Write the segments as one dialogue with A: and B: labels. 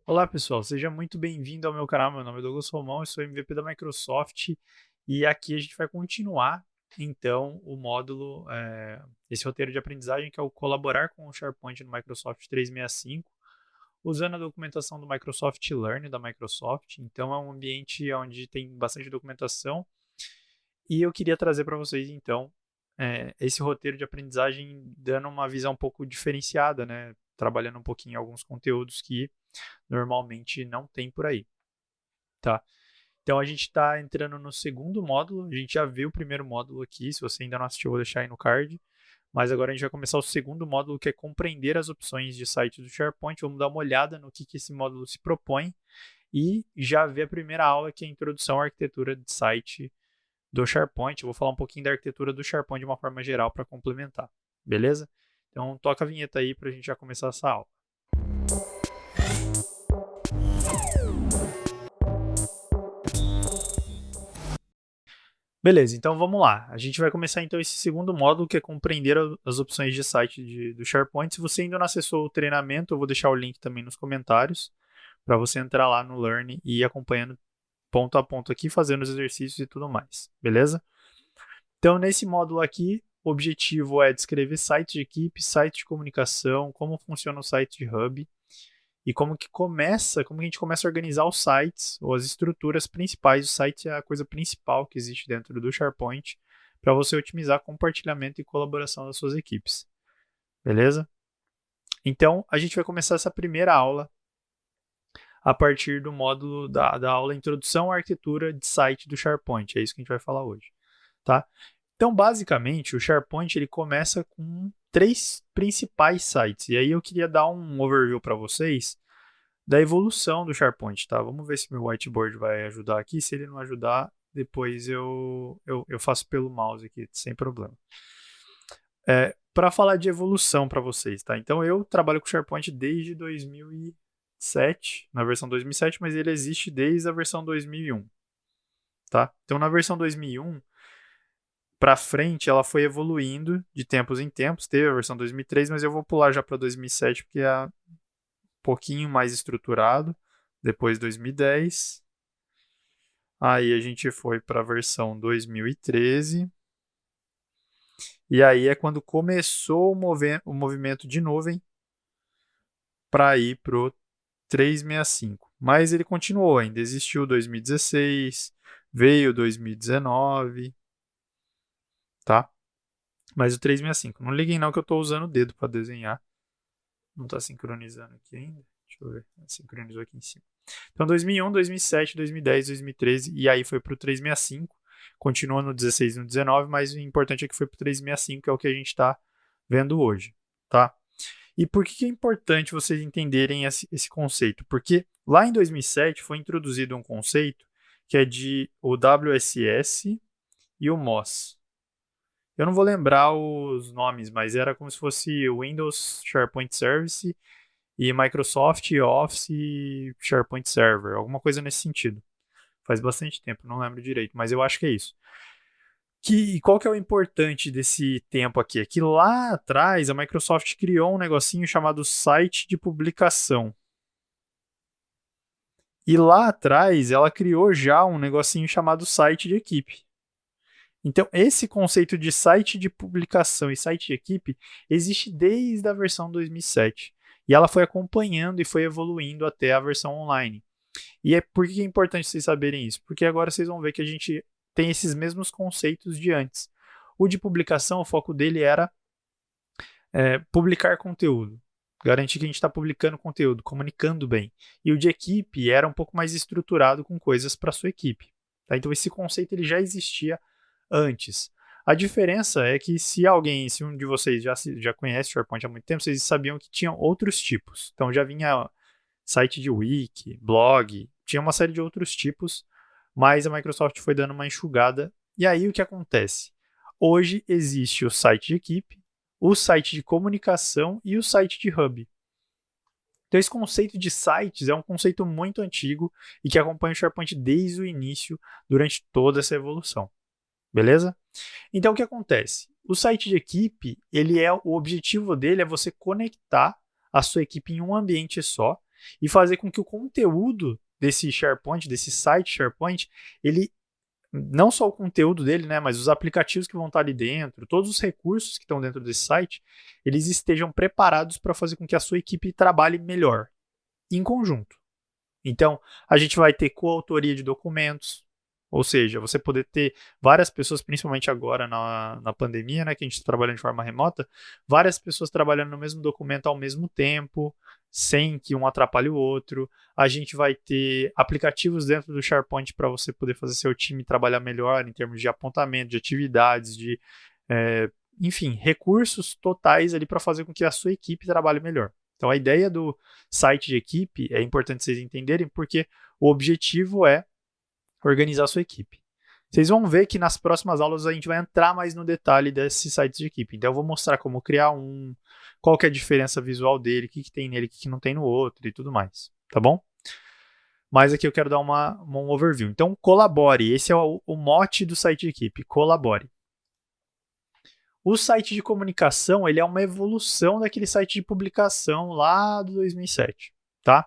A: Olá pessoal, seja muito bem-vindo ao meu canal. Meu nome é Douglas Romão, eu sou MVP da Microsoft e aqui a gente vai continuar então o módulo, esse roteiro de aprendizagem que é o colaborar com o SharePoint no Microsoft 365, usando a documentação do Microsoft Learn da Microsoft. Então é um ambiente onde tem bastante documentação e eu queria trazer para vocês então esse roteiro de aprendizagem dando uma visão um pouco diferenciada, né? Trabalhando um pouquinho alguns conteúdos que normalmente não tem por aí, tá? Então a gente está entrando no segundo módulo, a gente já viu o primeiro módulo aqui, se você ainda não assistiu, eu vou deixar aí no card, mas agora a gente vai começar o segundo módulo, que é compreender as opções de site do SharePoint. Vamos dar uma olhada no que esse módulo se propõe e já ver a primeira aula, que é a introdução à arquitetura de site do SharePoint. Eu vou falar um pouquinho da arquitetura do SharePoint de uma forma geral para complementar, beleza? Então toca a vinheta aí para a gente já começar essa aula. Beleza, então vamos lá. A gente vai começar então esse segundo módulo, que é compreender as opções de site do SharePoint. Se você ainda não acessou o treinamento, eu vou deixar o link também nos comentários para você entrar lá no Learn e ir acompanhando ponto a ponto aqui, fazendo os exercícios e tudo mais, beleza? Então, nesse módulo aqui, o objetivo é descrever site de equipe, site de comunicação, como funciona o site de hub e como a gente começa a organizar os sites ou as estruturas principais. O site é a coisa principal que existe dentro do SharePoint para você otimizar compartilhamento e colaboração das suas equipes. Beleza? Então, a gente vai começar essa primeira aula a partir do módulo da aula Introdução à Arquitetura de Site do SharePoint. É isso que a gente vai falar hoje, tá? Então, basicamente, o SharePoint ele começa com 3 principais sites. E aí eu queria dar um overview para vocês da evolução do SharePoint, tá? Vamos ver se meu whiteboard vai ajudar aqui. Se ele não ajudar, depois eu faço pelo mouse aqui, sem problema. Para falar de evolução para vocês, tá? Então, eu trabalho com SharePoint desde 2007, na versão 2007, mas ele existe desde a versão 2001, tá? Então, na versão 2001, para frente, ela foi evoluindo de tempos em tempos. Teve a versão 2003, mas eu vou pular já para 2007 porque é um pouquinho mais estruturado. Depois 2010. Aí a gente foi para a versão 2013. E aí é quando começou o movimento de nuvem para ir para o 365. Mas ele continuou, ainda existiu 2016, veio 2019, tá? Mas o 365. Não liguem não que eu estou usando o dedo para desenhar. Não está sincronizando aqui ainda. Deixa eu ver. Sincronizou aqui em cima. Então, 2001, 2007, 2010, 2013 e aí foi para o 365. Continua no 16 e no 19, mas o importante é que foi para o 365, que é o que a gente está vendo hoje, tá? E por que é importante vocês entenderem esse conceito? Porque lá em 2007 foi introduzido um conceito que é de o WSS e o MOS. Eu não vou lembrar os nomes, mas era como se fosse Windows SharePoint Service e Microsoft Office e SharePoint Server, alguma coisa nesse sentido. Faz bastante tempo, não lembro direito, mas eu acho que é isso. Qual que é o importante desse tempo aqui? É que lá atrás a Microsoft criou um negocinho chamado site de publicação. E lá atrás ela criou já um negocinho chamado site de equipe. Então, esse conceito de site de publicação e site de equipe existe desde a versão 2007. E ela foi acompanhando e foi evoluindo até a versão online. E por que é importante vocês saberem isso? Porque agora vocês vão ver que a gente tem esses mesmos conceitos de antes. O de publicação, o foco dele era publicar conteúdo. Garantir que a gente está publicando conteúdo, comunicando bem. E o de equipe era um pouco mais estruturado com coisas para sua equipe. Tá? Então esse conceito ele já existia antes. A diferença é que se um de vocês já conhece o SharePoint há muito tempo, vocês sabiam que tinham outros tipos. Então já vinha site de wiki, blog, tinha uma série de outros tipos, mas a Microsoft foi dando uma enxugada. E aí o que acontece? Hoje existe o site de equipe, o site de comunicação e o site de hub. Então esse conceito de sites é um conceito muito antigo e que acompanha o SharePoint desde o início, durante toda essa evolução. Beleza? Então o que acontece? O site de equipe, o objetivo dele é você conectar a sua equipe em um ambiente só e fazer com que o conteúdo desse SharePoint, desse site SharePoint, ele não só o conteúdo dele, né, mas os aplicativos que vão estar ali dentro, todos os recursos que estão dentro desse site, eles estejam preparados para fazer com que a sua equipe trabalhe melhor, em conjunto. Então, a gente vai ter coautoria de documentos, ou seja, você poder ter várias pessoas, principalmente agora na pandemia, né, que a gente está trabalhando de forma remota, várias pessoas trabalhando no mesmo documento ao mesmo tempo, sem que um atrapalhe o outro. A gente vai ter aplicativos dentro do SharePoint para você poder fazer seu time trabalhar melhor em termos de apontamento, de atividades, enfim, recursos totais ali para fazer com que a sua equipe trabalhe melhor. Então, a ideia do site de equipe é importante vocês entenderem, porque o objetivo é organizar a sua equipe. Vocês vão ver que nas próximas aulas a gente vai entrar mais no detalhe desses sites de equipe. Então eu vou mostrar como criar um, qual que é a diferença visual dele, o que tem nele, o que não tem no outro e tudo mais, tá bom? Mas aqui eu quero dar um overview. Então colabore, esse é o mote do site de equipe, colabore. O site de comunicação, ele é uma evolução daquele site de publicação lá do 2007, tá?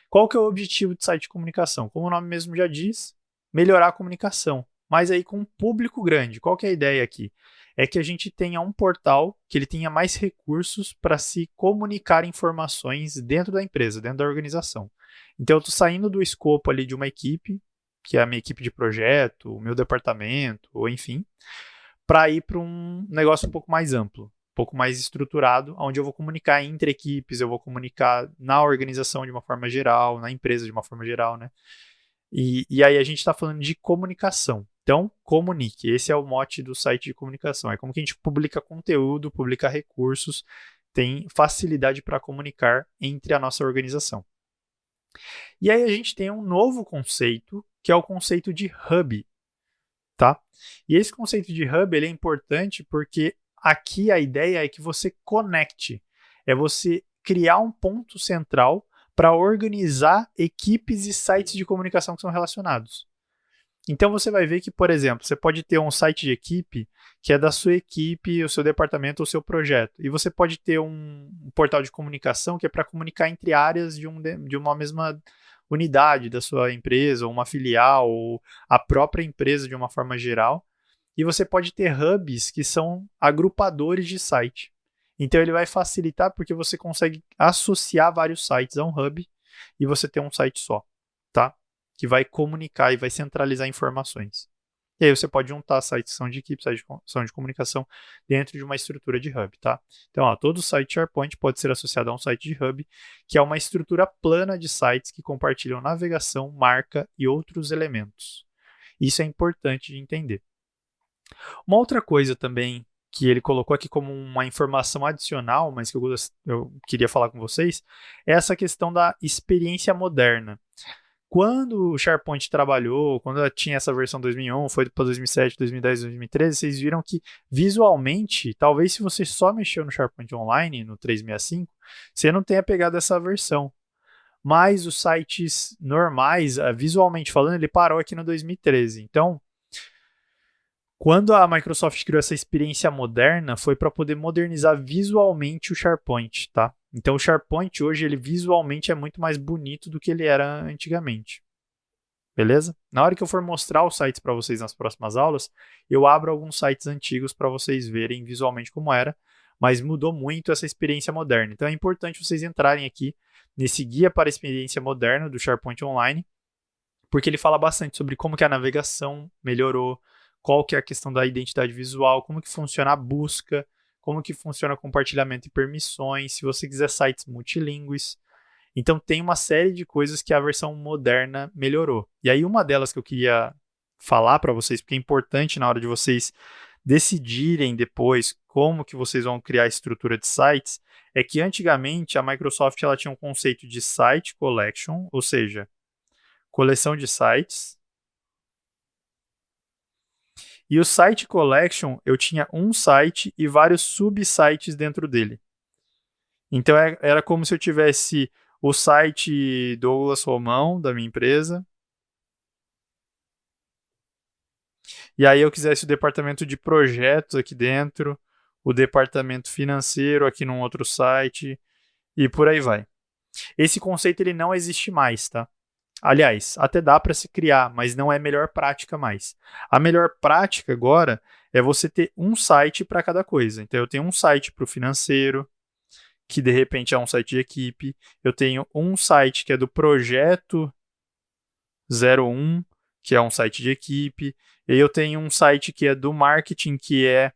A: Qual que é o objetivo do site de comunicação? Como o nome mesmo já diz, melhorar a comunicação, mas aí com um público grande. Qual que é a ideia aqui? É que a gente tenha um portal que ele tenha mais recursos para se comunicar informações dentro da empresa, dentro da organização. Então eu estou saindo do escopo ali de uma equipe, que é a minha equipe de projeto, o meu departamento, ou enfim, para ir para um negócio um pouco mais amplo, um pouco mais estruturado, onde eu vou comunicar entre equipes, eu vou comunicar na organização de uma forma geral, na empresa de uma forma geral, né? E aí a gente está falando de comunicação. Então, comunique. Esse é o mote do site de comunicação. É como que a gente publica conteúdo, publica recursos, tem facilidade para comunicar entre a nossa organização. E aí a gente tem um novo conceito, que é o conceito de hub, tá? E esse conceito de hub ele é importante porque aqui a ideia é que você conecte, é você criar um ponto central para organizar equipes e sites de comunicação que são relacionados. Então você vai ver que, por exemplo, você pode ter um site de equipe que é da sua equipe, o seu departamento ou o seu projeto. E você pode ter um portal de comunicação que é para comunicar entre áreas de uma mesma unidade da sua empresa, ou uma filial, ou a própria empresa de uma forma geral. E você pode ter hubs que são agrupadores de site. Então ele vai facilitar porque você consegue associar vários sites a um hub e você ter um site só, tá? Que vai comunicar e vai centralizar informações. E aí você pode juntar sites que são de equipe, sites que são de comunicação dentro de uma estrutura de hub, tá? Então, todo site SharePoint pode ser associado a um site de hub, que é uma estrutura plana de sites que compartilham navegação, marca e outros elementos. Isso é importante de entender. Uma outra coisa também que ele colocou aqui como uma informação adicional, mas que eu queria falar com vocês, é essa questão da experiência moderna. Quando o SharePoint trabalhou, quando tinha essa versão 2001, foi para 2007, 2010, 2013, vocês viram que visualmente, talvez se você só mexeu no SharePoint Online, no 365, você não tenha pegado essa versão. Mas os sites normais, visualmente falando, ele parou aqui no 2013. Então, quando a Microsoft criou essa experiência moderna, foi para poder modernizar visualmente o SharePoint, tá? Então o SharePoint hoje, ele visualmente é muito mais bonito do que ele era antigamente. Beleza? Na hora que eu for mostrar os sites para vocês nas próximas aulas, eu abro alguns sites antigos para vocês verem visualmente como era, mas mudou muito essa experiência moderna. Então é importante vocês entrarem aqui nesse guia para a experiência moderna do SharePoint Online, porque ele fala bastante sobre como que a navegação melhorou, qual que é a questão da identidade visual, como que funciona a busca, como que funciona o compartilhamento e permissões, se você quiser sites multilingües. Então tem uma série de coisas que a versão moderna melhorou. E aí uma delas que eu queria falar para vocês, porque é importante na hora de vocês decidirem depois como que vocês vão criar a estrutura de sites, é que antigamente a Microsoft ela tinha um conceito de Site Collection, ou seja, coleção de sites. E o Site Collection, eu tinha um site e vários subsites dentro dele. Então era como se eu tivesse o site Douglas Romão, da minha empresa. E aí eu quisesse o departamento de projetos aqui dentro, o departamento financeiro aqui num outro site, e por aí vai. Esse conceito ele não existe mais, tá? Aliás, até dá para se criar, mas não é melhor prática mais. A melhor prática agora é você ter um site para cada coisa. Então, eu tenho um site para o financeiro, que de repente é um site de equipe. Eu tenho um site que é do projeto 01, que é um site de equipe. E aí eu tenho um site que é do marketing, que é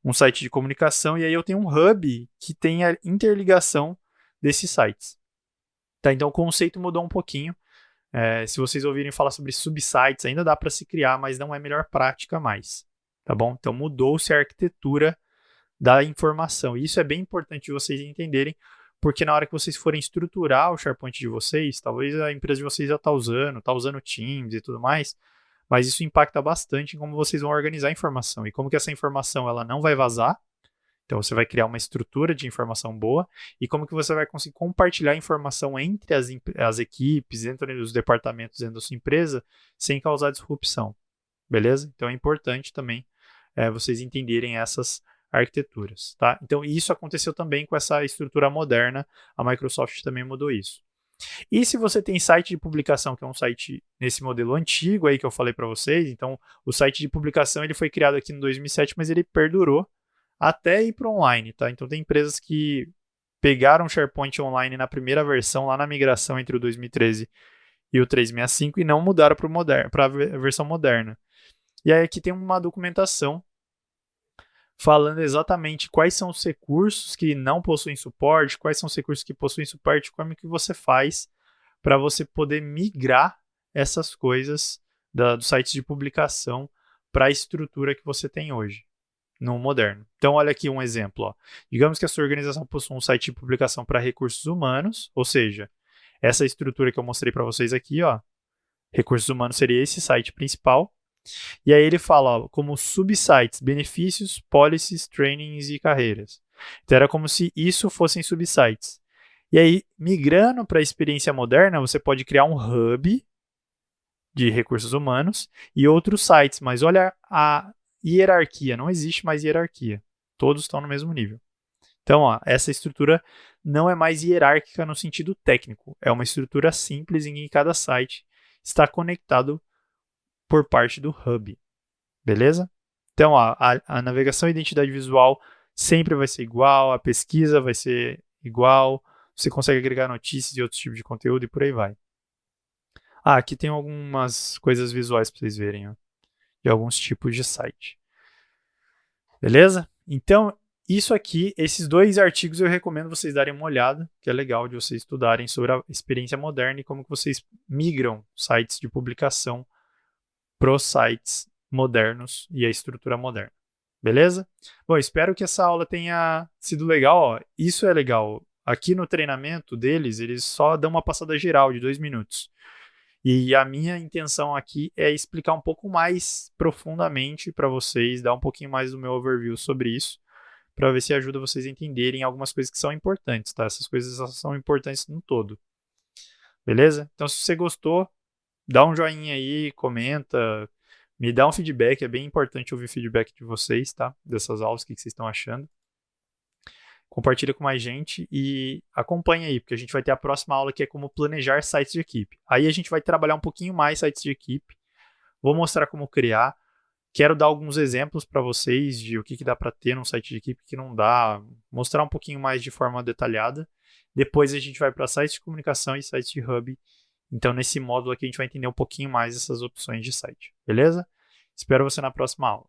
A: um site de comunicação. E aí eu tenho um hub que tem a interligação desses sites. Tá, então o conceito mudou um pouquinho. Se vocês ouvirem falar sobre subsites, ainda dá para se criar, mas não é melhor prática mais. Tá bom? Então mudou-se a arquitetura da informação. E isso é bem importante de vocês entenderem, porque na hora que vocês forem estruturar o SharePoint de vocês, talvez a empresa de vocês já está usando Teams e tudo mais, mas isso impacta bastante em como vocês vão organizar a informação e como que essa informação ela não vai vazar. Então você vai criar uma estrutura de informação boa e como que você vai conseguir compartilhar informação entre as equipes, entre os departamentos dentro da sua empresa, sem causar disrupção. Beleza? Então é importante também vocês entenderem essas arquiteturas, tá? Então isso aconteceu também com essa estrutura moderna, a Microsoft também mudou isso. E se você tem site de publicação, que é um site nesse modelo antigo aí que eu falei para vocês, então o site de publicação ele foi criado aqui em 2007, mas ele perdurou até ir para o online, tá? Então tem empresas que pegaram o SharePoint Online na primeira versão, lá na migração entre o 2013 e o 365 e não mudaram para a versão moderna. E aí aqui tem uma documentação falando exatamente quais são os recursos que não possuem suporte, quais são os recursos que possuem suporte, como que você faz para você poder migrar essas coisas dos sites de publicação para a estrutura que você tem hoje, no moderno. Então, olha aqui um exemplo. Ó. Digamos que a sua organização possui um site de publicação para recursos humanos, ou seja, essa estrutura que eu mostrei para vocês aqui, ó, recursos humanos seria esse site principal. E aí ele fala, ó, como subsites, benefícios, policies, trainings e carreiras. Então era como se isso fossem subsites. E aí, migrando para a experiência moderna, você pode criar um hub de recursos humanos e outros sites, mas olha a hierarquia, não existe mais hierarquia. Todos estão no mesmo nível. Então, ó, essa estrutura não é mais hierárquica no sentido técnico. É uma estrutura simples em que cada site está conectado por parte do hub. Beleza? Então, ó, a navegação e identidade visual sempre vai ser igual, a pesquisa vai ser igual, você consegue agregar notícias e outros tipos de conteúdo e por aí vai. Aqui tem algumas coisas visuais para vocês verem, ó, de alguns tipos de site. Beleza? Então, isso aqui, esses dois artigos eu recomendo vocês darem uma olhada, que é legal de vocês estudarem sobre a experiência moderna e como que vocês migram sites de publicação para os sites modernos e a estrutura moderna. Beleza? Bom, espero que essa aula tenha sido legal. Ó. Isso é legal. Aqui no treinamento deles, eles só dão uma passada geral de 2 minutos. E a minha intenção aqui é explicar um pouco mais profundamente para vocês, dar um pouquinho mais do meu overview sobre isso, para ver se ajuda vocês a entenderem algumas coisas que são importantes, tá? Essas coisas são importantes no todo. Beleza? Então, se você gostou, dá um joinha aí, comenta, me dá um feedback, é bem importante ouvir o feedback de vocês, tá? Dessas aulas, o que vocês estão achando. Compartilha com mais gente e acompanha aí, porque a gente vai ter a próxima aula que é como planejar sites de equipe. Aí a gente vai trabalhar um pouquinho mais sites de equipe, vou mostrar como criar, quero dar alguns exemplos para vocês de o que dá para ter num site de equipe que não dá, mostrar um pouquinho mais de forma detalhada. Depois a gente vai para sites de comunicação e sites de hub. Então, nesse módulo aqui, a gente vai entender um pouquinho mais essas opções de site, beleza? Espero você na próxima aula.